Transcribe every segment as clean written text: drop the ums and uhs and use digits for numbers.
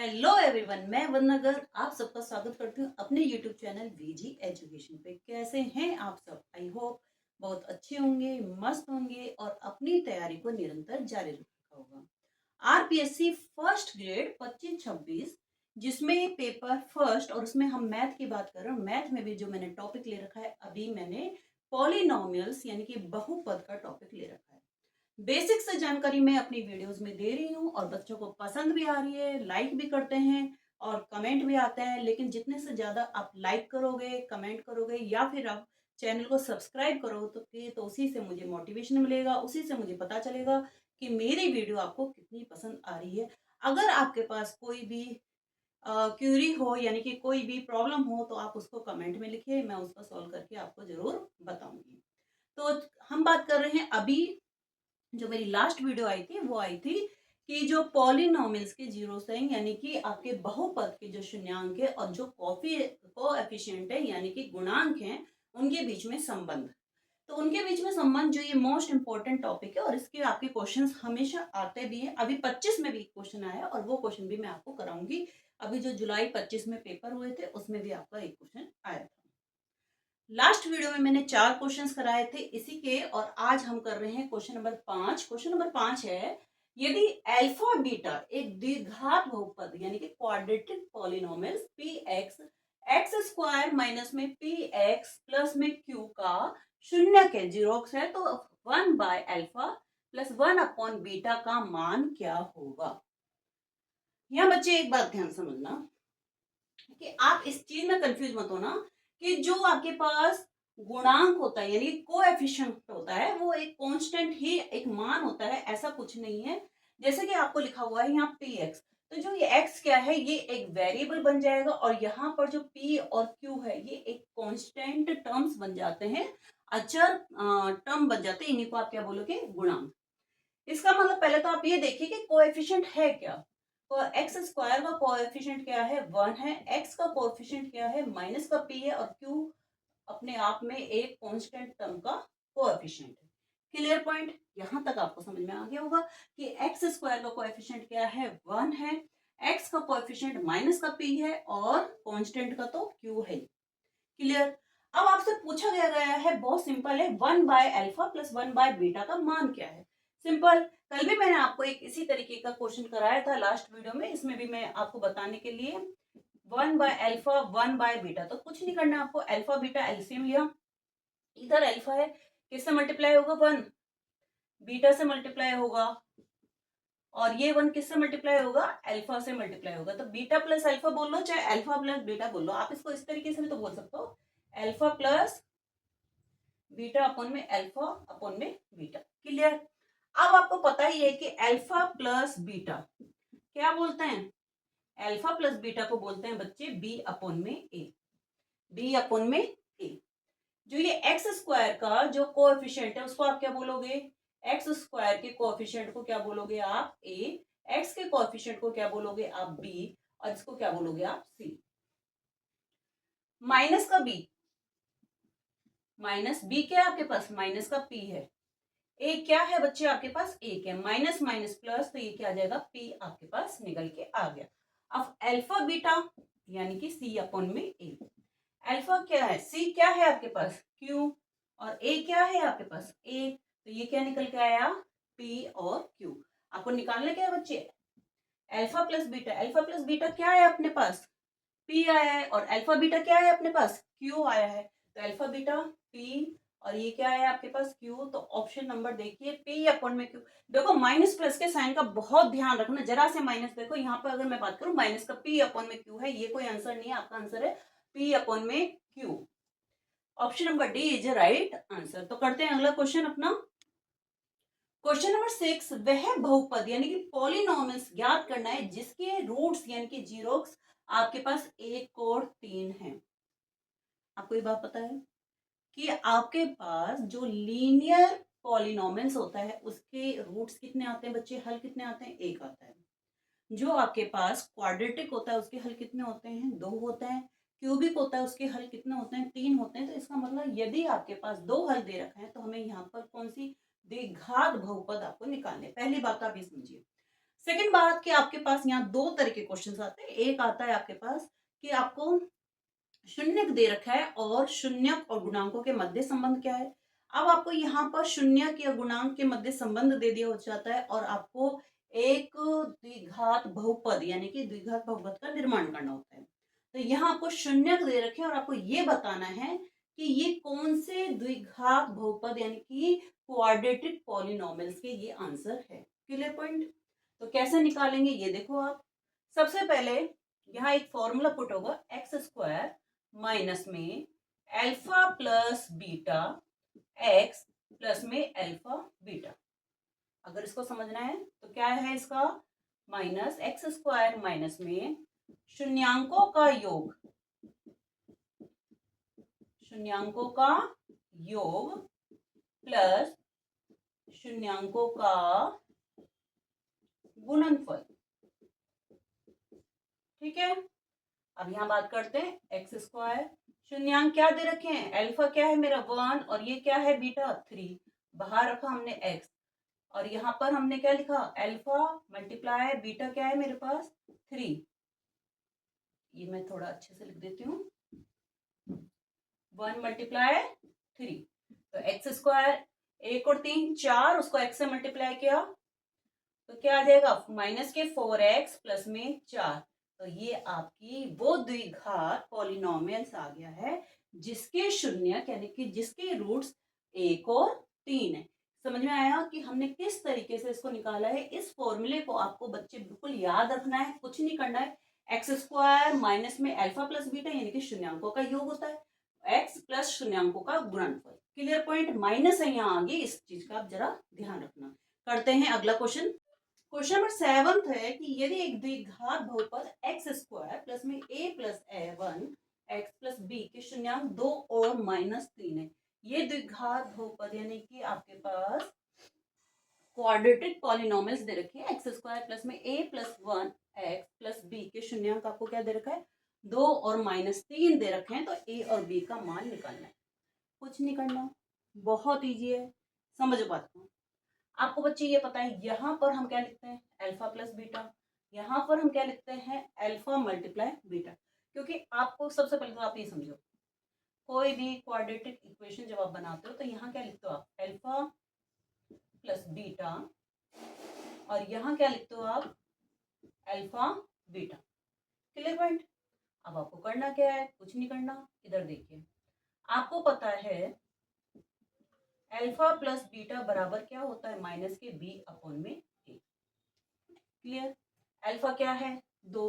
Hello everyone, मैं वंदना गर्ग आप सबका स्वागत करती हूँ अपने यूट्यूब चैनल वीजी एजुकेशन पे। कैसे हैं आप सब? आई होप बहुत अच्छे होंगे, मस्त होंगे और अपनी तैयारी को निरंतर जारी रखा होगा। आरपीएससी फर्स्ट ग्रेड 25-26 जिसमें पेपर फर्स्ट और उसमें हम मैथ की बात कर रहे हैं। मैथ में भी जो मैंने टॉपिक ले रखा है, अभी मैंने पॉलिनोमियल्स यानी कि बहुपद का टॉपिक ले रखा है। बेसिक से जानकारी मैं अपनी वीडियोस में दे रही हूँ और बच्चों को पसंद भी आ रही है, लाइक भी करते हैं और कमेंट भी आते हैं। लेकिन जितने से ज़्यादा आप लाइक करोगे, कमेंट करोगे या फिर आप चैनल को सब्सक्राइब करोगे तो उसी से मुझे मोटिवेशन मिलेगा, उसी से मुझे पता चलेगा कि मेरी वीडियो आपको कितनी पसंद आ रही है। अगर आपके पास कोई भी क्यूरी हो यानी कि कोई भी प्रॉब्लम हो तो आप उसको कमेंट में लिखिए, मैं उसका सॉल्व करके आपको ज़रूर बताऊंगी। तो हम बात कर रहे हैं अभी जो मेरी लास्ट वीडियो आई थी वो आई थी कि जो पॉलिनोमियल्स के जीरो सेइंग यानी कि आपके बहुपद के जो शून्यांक है और जो कोएफिशिएंट है यानी कि गुणांक हैं उनके बीच में संबंध। तो उनके बीच में संबंध जो ये मोस्ट इंपॉर्टेंट टॉपिक है और इसके आपके क्वेश्चंस हमेशा आते भी हैं। अभी 25 में भी क्वेश्चन आया और वो क्वेश्चन भी मैं आपको कराऊंगी। अभी जो जुलाई 25 में पेपर हुए थे उसमें भी आपका एक क्वेश्चन आया था। लास्ट वीडियो में मैंने 4 क्वेश्चंस कराए थे इसी के और आज हम कर रहे हैं क्वेश्चन नंबर 5। क्वेश्चन नंबर 5 है, यदि अल्फा बीटा एक द्विघात बहुपद यानी कि quadratic polynomials P x x square minus में पी एक्स प्लस में क्यू का शून्य के जीरोक्स है तो 1/अल्फा प्लस 1/बीटा का मान क्या होगा। यहाँ बच्चे एक बात ध्यान समझना कि आप इस चीज में कंफ्यूज मत होना कि जो आपके पास गुणांक होता है यानी कोएफिशिएंट होता है वो एक कांस्टेंट ही एक मान होता है, ऐसा कुछ नहीं है। जैसे कि आपको लिखा हुआ है यहाँ पी एक्स, तो जो ये एक्स क्या है ये एक वेरिएबल बन जाएगा और यहाँ पर जो पी और क्यू है ये एक कांस्टेंट टर्म्स बन जाते हैं, अचर टर्म बन जाते हैं। इन्हीं को आप क्या बोलोगे? गुणांक। इसका मतलब पहले तो आप ये देखिए कि कोएफिशिएंट है क्या। तो एक्स स्क्वायर का कोएफिशिएंट क्या है? 1 है। एक्स का कोएफिशिएंट क्या है? माइनस का पी है और क्यू अपने आप में एक कांस्टेंट टर्म का कोएफिशिएंट है। Clear point? यहां तक आपको समझ में आ गया होगा कि एक्स स्क्वायर का कोएफिशिएंट क्या है? 1 है। एक्स का कोएफिशिएंट माइनस का पी है और कांस्टेंट का तो क्यू है। क्लियर? अब आपसे पूछा गया है, बहुत सिंपल है, 1/अल्फा प्लस 1/बीटा का मान क्या है। सिंपल। कल भी मैंने आपको एक इसी तरीके का क्वेश्चन कराया था लास्ट वीडियो में, इसमें भी मैं आपको बताने के लिए 1/अल्फा 1/बीटा, तो कुछ नहीं करना आपको, अल्फा बीटा एलसीएम लिया। इधर अल्फा है, किससे मल्टीप्लाई होगा? 1। बीटा से मल्टीप्लाई होगा और ये 1 किससे मल्टीप्लाई होगा? अल्फा से मल्टीप्लाई होगा। तो बीटा प्लस अल्फा बोल लो चाहे अल्फा प्लस बीटा बोल लो, आप इसको इस तरीके से भी तो बोल सकते हो, अल्फा प्लस बीटा अपॉन में अल्फा अपॉन में बीटा। क्लियर? अब आपको पता ही है कि अल्फा प्लस बीटा क्या बोलते हैं? अल्फा प्लस बीटा को बोलते हैं बच्चे बी अपॉन में ए। बी अपॉन में ए। जो ये एक्स स्क्वायर का जो कोएफिशिएंट है उसको आप क्या बोलोगे? एक्स स्क्वायर के कोएफिशिएंट को क्या बोलोगे आप? ए। एक्स के कोएफिशिएंट को क्या बोलोगे आप? बी। और इसको क्या बोलोगे आप? सी। माइनस का बी, माइनस बी क्या है आपके पास? माइनस का पी है। ए क्या है बच्चे आपके पास? एक है। माइनस माइनस प्लस, तो ये क्या आ जाएगा? पी आपके पास निकल के आ गया। अब अल्फा बीटा यानी कि सी अपॉन में ए। अल्फा क्या है? सी क्या है आपके पास? क्यू। और ए क्या है आपके पास? ए। तो ये क्या निकल के आया? पी और क्यू। आपको निकालना क्या है बच्चे? Alpha plus beta. Alpha plus beta क्या है अपने पास? पी आया है और अल्फा बीटा क्या है अपने पास? क्यू आया है। तो अल्फा बीटा पी और ये क्या है आपके पास? क्यू। तो ऑप्शन नंबर देखिए, पी अपॉन में क्यू। देखो माइनस प्लस के साइन का बहुत ध्यान रखना, जरा से माइनस देखो यहाँ पर, अगर मैं बात करूं माइनस का पी अपॉन में क्यू है, ये कोई आंसर नहीं है, आपका आंसर है पी अपॉन में Q. Option number D is right answer. तो करते हैं अगला क्वेश्चन अपना। क्वेश्चन नंबर 6, वह बहुपद यानी कि पॉलिनोमियल्स ज्ञात करना है जिसके रूट्स यानी कि जीरोक्स आपके पास 1 और 3 है। आपको ये बात पता है कि आपके पास जो लीनियर पॉलिनोमियल्स होता है उसके रूट्स कितने आते हैं बच्चे? हल कितने आते हैं? 1 आता है। जो आपके पास क्वाड्रेटिक होता है उसके हल कितने होते हैं? 2 होते हैं। क्यूबिक होता है उसके हल कितने होते हैं? 3 होते हैं। तो इसका मतलब यदि आपके पास 2 हल दे रखे हैं तो हमें यहाँ पर कौन सी द्विघात बहुपद आपको निकालने। पहली बात आप ये समझिए, सेकंड बात कि आपके पास यहाँ दो तरह के क्वेश्चन आते हैं। एक आता है आपके पास कि आपको शून्यक दे रखा है और शून्यक और गुणांकों के मध्य संबंध क्या है। अब आपको यहाँ पर शून्यक या गुणांक के मध्य संबंध दे दिया हो जाता है और आपको एक द्विघात बहुपद यानी कि द्विघात बहुपद का निर्माण करना होता है। तो यहाँ आपको शून्यक दे रखे और आपको ये बताना है कि ये कौन से द्विघात बहुपद यानी कि क्वाड्रेटिक पॉलिनोमियल्स के ये आंसर है। Clear point. तो कैसे निकालेंगे ये देखो आप। सबसे पहले यहाँ एक फॉर्मूला पुट होगा एक्स स्क्वायर माइनस में alpha plus beta x plus में अल्फा बीटा। अगर इसको समझना है तो क्या है इसका माइनस एक्स स्क्वायर माइनस में शून्यांकों का योग, शून्यांकों का योग प्लस शून्यांकों का गुणनफल। ठीक है। अब यहां बात करते हैं एक्स स्क्वायर, शून्यांक क्या दे रखे हैं, अल्फा क्या है मेरा 1 और ये क्या है बीटा 3। बाहर रखा हमने एक्स और यहाँ पर हमने क्या लिखा अल्फा मल्टीप्लाई बीटा क्या है मेरे पास 3। ये मैं थोड़ा अच्छे से लिख देती हूँ 1 मल्टीप्लाई 3। तो एक्स स्क्वायर 1 और 3 4, उसको एक्स से मल्टीप्लाई किया तो क्या आ जाएगा माइनस के 4x प्लस में 4। तो ये आपकी वो द्विघात पॉलिनोमियल्स आ गया है जिसके शून्य यानी कि जिसके रूट्स 1 और 3 है। समझ में आया कि हमने किस तरीके से इसको निकाला है। इस फॉर्मूले को आपको बच्चे बिल्कुल याद रखना है, कुछ नहीं करना है। एक्स स्क्वायर माइनस में अल्फा प्लस बीटा यानी कि शून्यांकों का योग होता है, एक्स प्लस शून्यांकों का गुणनफल। Clear point. माइनस है यहाँ आगे, इस चीज का आप जरा ध्यान रखना। करते हैं अगला क्वेश्चन। क्वेश्चन नंबर 7 है कि यदि एक द्विघात बहुपद एक्स स्क्वायर प्लस में ए प्लस ए वन एक्स प्लस बी के शून्यांक 2 और -3 है। ये द्विघात बहुपद यानी कि आपके पास क्वाड्रेटिक पॉलिनोमियल्स दे रखे हैं। एक्स स्क्वायर प्लस में ए प्लस 1 एक्स प्लस बी के शून्यांक आपको क्या दे रखा है 2 और -3 दे रखे हैं। तो ए और बी का मान निकालना है, कुछ नहीं करना, बहुत ईजी है, समझ बात को। आपको बच्चे ये पता है यहाँ पर हम क्या लिखते हैं अल्फा प्लस बीटा, यहाँ पर हम क्या लिखते हैं अल्फा मल्टीप्लाई बीटा। क्योंकि आपको सबसे पहले तो आप ये समझो कोई भी क्वाड्रेटिक इक्वेशन जब आप बनाते हो तो यहाँ क्या लिखते हो आप अल्फा प्लस बीटा और यहाँ क्या लिखते हो आप अल्फा बीटा। Clear point. अब आपको करना क्या है, कुछ नहीं करना। इधर देखिए आपको पता है अल्फा प्लस बीटा बराबर क्या होता है माइनस के बी अपॉन में ए। क्लियर। अल्फा क्या है 2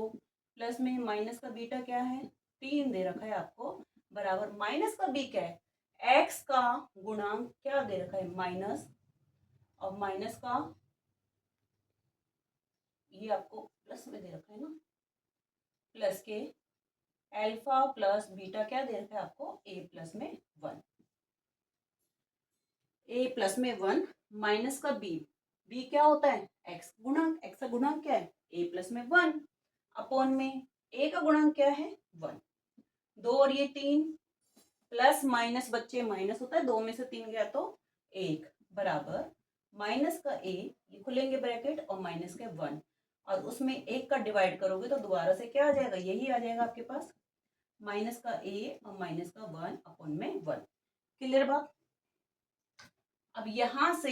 प्लस में माइनस का बीटा क्या है 3 दे रखा है आपको बराबर माइनस का बी क्या है एक्स का गुणांक क्या दे रखा है माइनस और माइनस का ये आपको प्लस में दे रखा है ना प्लस के अल्फा प्लस बीटा क्या दे रखा है आपको ए प्लस में 1, ए प्लस में 1 माइनस का बी, बी क्या होता है एक्स गुणांक, एक्स का गुणांक क्या है ए प्लस में 1 अपॉन में ए का गुणांक क्या है 1। 2 और ये 3 प्लस माइनस बच्चे माइनस होता है, 2 में से 3 गया तो 1 बराबर माइनस का ए, ये खुलेंगे ब्रैकेट और माइनस के 1 और उसमें 1 का डिवाइड करोगे तो दोबारा से क्या आ जाएगा यही आ जाएगा आपके पास माइनस का ए और माइनस का 1 अपॉन में 1। क्लियर बात। अब यहां से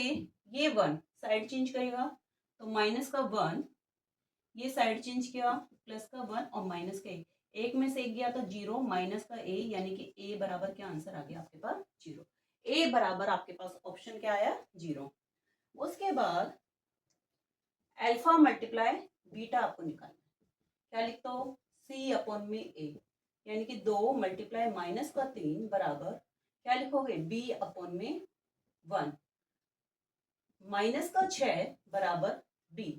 ये 1 साइड चेंज करेगा तो माइनस का 1 ये साइड चेंज किया प्लस का 1 और माइनस का 1, एक में से एक गया तो 0 माइनस का ए यानी कि ए बराबर क्या आंसर आ गया आपके पास 0। ए बराबर आपके पास ऑप्शन क्या आया 0। उसके बाद अल्फा मल्टीप्लाई बीटा आपको निकालना है। क्या लिखता हो सी अपॉन में ए यानी कि 2 मल्टीप्लाई माइनस का 3 बराबर क्या लिखोगे बी अपॉन में 1 माइनस का 6 बराबर बी।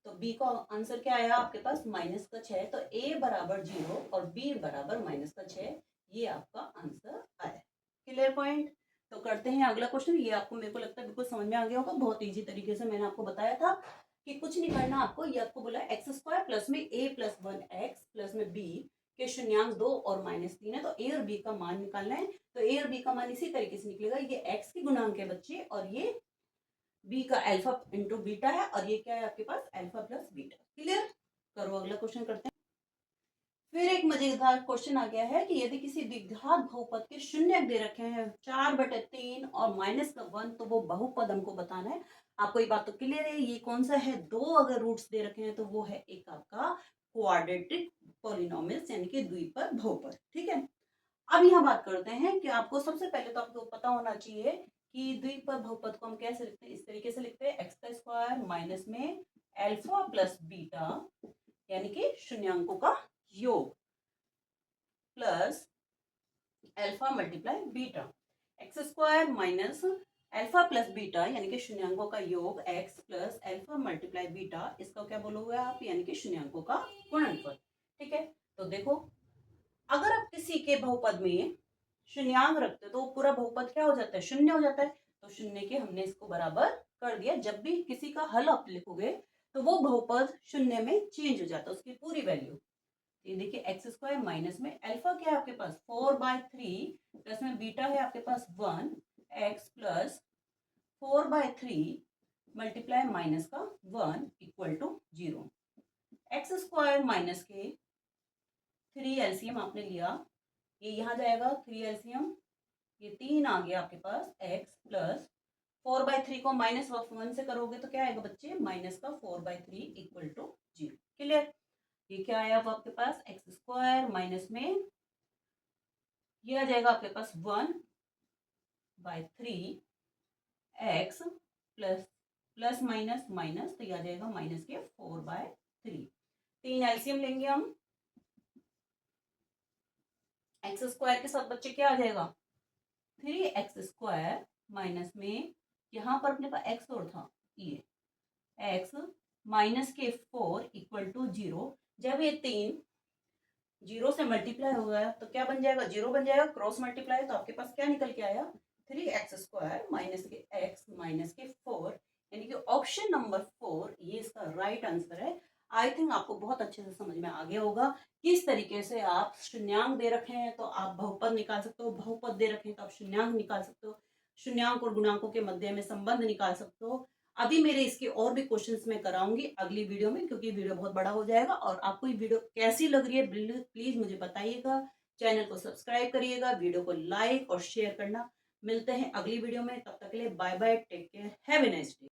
तो बी का आंसर क्या आया आपके पास माइनस का 6। तो ए बराबर 0 और बी बराबर माइनस का 6, ये आपका आंसर आया। Clear point. तो करते हैं अगला क्वेश्चन। ये आपको मेरे को लगता है बिल्कुल समझ में आ गया होगा, बहुत इजी तरीके से मैंने आपको बताया था कि कुछ नहीं करना आपको। ये आपको बोला एक्स स्क्वायर प्लस में ए प्लस 1 एक्स प्लस में बी के शून्यांक 2 और -3 है। तो ए और बी का मान निकालना है। तो ए और बी का मान इसी तरीके से निकलेगा, ये एक्स के गुणांक है बच्चे और ये बी का अल्फा इंटू बीटा है और ये क्या है आपके पास अल्फा प्लस बीटा। क्लियर? करो अगला क्वेश्चन करते हैं। फिर एक मजेदार क्वेश्चन आ गया है कि यदि किसी द्विघात बहुपद के शून्य दे रखे हैं 4/3 और -1, तो वो बहुपद हमको बताना है। आपको ये बात तो क्लियर है, ये कौन सा है? दो अगर रूट्स दे रखे हैं तो वो है एक आपका क्वाड्रेटिक पॉलिनोमियल्स यानी कि द्विपद बहुपद। ठीक है, अब यहाँ बात करते हैं कि आपको सबसे पहले तो आपको पता होना चाहिए कि द्विपद बहुपद को हम कैसे लिखते हैं। इस तरीके से लिखते हैं, एक्स का स्क्वायर माइनस में अल्फा प्लस बीटा यानी कि शून्यांकों का योग plus alpha multiply beta. X square minus alpha plus beta यानी कि शून्यांकों का योग x plus alpha multiply beta, इसका क्या बोलोगे आप? यानी कि शून्यांकों का गुणनफल। ठीक है, तो देखो, अगर आप किसी के बहुपद में शून्यांक रखते हो तो पूरा बहुपद क्या हो जाता है? शून्य हो जाता है। तो शून्य के हमने इसको बराबर कर दिया। जब भी किसी का हल आप लिखोगे तो वो बहुपद शून्य में चेंज हो जाता है, उसकी पूरी वैल्यू। ये देखिए, एक्स स्क्वायर माइनस में अल्फा क्या है आपके पास 4/3 प्लस में बीटा है आपके पास 1, एक्स प्लस 4/3 मल्टीप्लाई माइनस का 1 equal to 0। X square minus के 3 एलसीएम आपने लिया, ये यहाँ जाएगा 3 एलसीएम, ये 3 आ गया आपके पास एक्स प्लस 4/3 को -1 से करोगे तो क्या आएगा बच्चे? माइनस का 4/3 इक्वल टू 0। क्लियर? ये क्या आया अब आपके पास? एक्स स्क्वायर माइनस में ये आ जाएगा आपके पास 1/3 x plus plus minus minus, तो ये आ जाएगा माइनस के 4/3। 3 एलसीएम लेंगे हम, एक्स स्क्वायर के साथ बच्चे क्या आ जाएगा? 3x स्क्वायर माइनस में यहाँ पर अपने पास x और था, ये x माइनस के 4 इक्वल टू 0। जब ये 3 जीरो से मल्टीप्लाई हो गया तो क्या बन जाएगा? 0 बन जाएगा। क्रॉस मल्टीप्लाई तो आपके पास क्या निकल के आया? 3x स्क्वायर माइनस के x माइनस के 4 यानी कि ऑप्शन नंबर 4 ये इसका राइट आंसर है। आई थिंक आपको बहुत अच्छे से समझ में आ गया होगा किस तरीके से आप शून्यांक दे रखे हैं तो आप बहुपद निकाल सकते हो, बहुपद दे रखे हैं तो आप शून्यांक निकाल सकते हो, शून्यांक और गुणांकों के मध्य में संबंध निकाल सकते हो। अभी मेरे इसके और भी क्वेश्चंस मैं कराऊंगी अगली वीडियो में, क्योंकि वीडियो बहुत बड़ा हो जाएगा। और आपको ये वीडियो कैसी लग रही है प्लीज मुझे बताइएगा। चैनल को सब्सक्राइब करिएगा, वीडियो को लाइक और शेयर करना। मिलते हैं अगली वीडियो में, तब तक के लिए bye bye, take care, have a nice day.